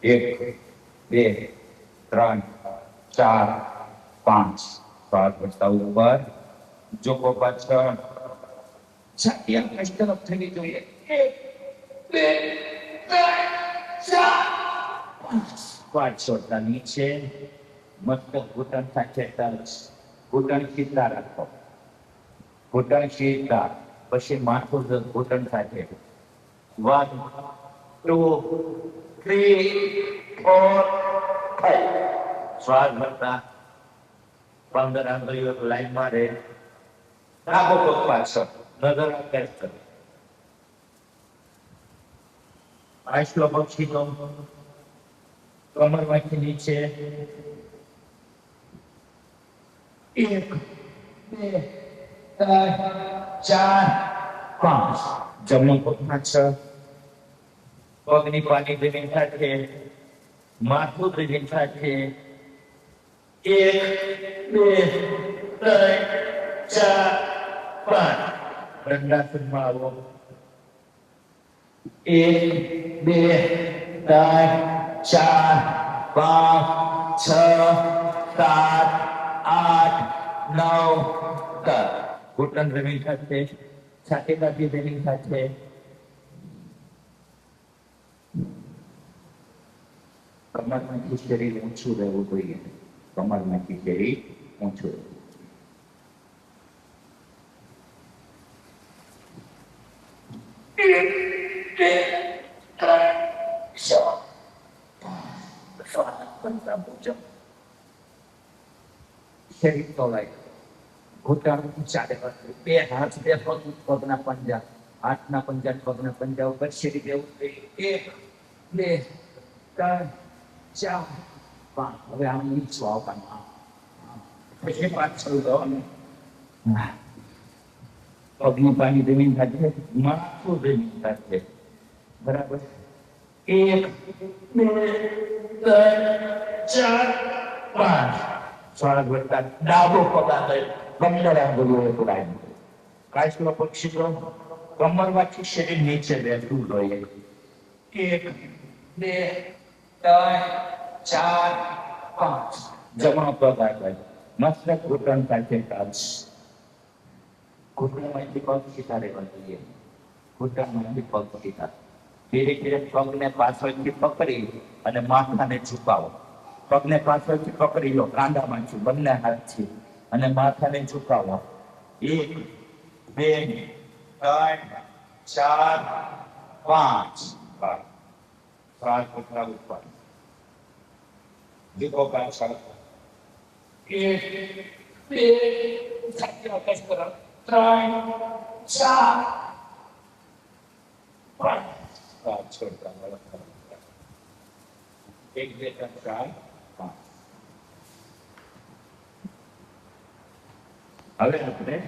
એક, બે, ત્રણ, ચાર, પાંચ. શ્વાસ વધતા ઉપર. જોકો પાછળ. છાતી આકાશ તરફ થવી જોઈએ. એક, બે, ત્રણ, ચાર, પાંચ. શ્વાસ છોડતા નીચે. મસ્તક ઘૂંટણ સાથે ટચ. ઘૂંટણ સીધા રાખો. ઘૂંટણ સીધા. પછી માથું ઘૂંટણ સાથે. 1, 2, 3, 4, 5. શ્વાસ ભરતા 15 આંગળીઓ લાઈનમાં રહે. ડાબો પગ પાછળ. નજર આકાશ કરે. આંચલો પગ સીધો. કમરમાંથી નીચે. 1, 2, 3, 4, 5. જમણો પગ પાછળ. પગની પાની જમીન સાથે. માથું જમીન સાથે. 1, 2, 3, 4, 5. દંડાસનમાં આવો. 1, 2, 3, 4, 5, 6, 7, 8, 9, 10. ઘૂંટણ જમીન સાથે. છાતી દાબી જમીન સાથે. કમરમાંથી શરીર ઊંચું રહેવું જોઈએ. કમરમાંથી શરીર ઊંચું રહેવું. શરીર તોલાય. ઘૂંટણ ઊંચા રહેવા. બે હાથ બે પગ પગના પંજા. હાથના પંજા પગના પંજા ઉપર શરીર રહેવું જોઈએ. 1, 2, 3, 4, 5. હવે આમ નીચું આવવાનું. પછી પાછળ જવાનું. પગનું પાણી જમીન સાથે. માથું જમીન સાથે. બરાબર. 1, 2, 3, 4, 5. શ્વાસ વધતા ડાબો પગ આગળ. 15 આંગળીઓ પુરાય. કાચનો પક્ષી તો કમરમાંથી શરીર નીચે બેઠવું જોઈએ. 1, 2, 3, 4, 5. જમણો પગ આગળ. મસ્તક ઘૂંટણ સાથે ટચ. ઘૂંટણમાંથી પગ સીધા રહેવા જોઈએ. ઘૂંટણમાંથી પગ સીધા. ધીરે ધીરે પગને પાછળથી પકડી અને માથાને ઝુકાવો. પગને પાછળથી પકડી લો કાંડામાંથી બંને હાથથી અને માથાને ઝુકાવો. 1, 2, 3, 4, 5. શ્વાસ ઉઠા ઉપર. ઝુકો પાછળ. 1, 2, છાતી આકાશ તરફ. 3, 4, 5. શ્વાસ છોડતા વળતા. 1, 2, 3, 4, 5. હવે આપણે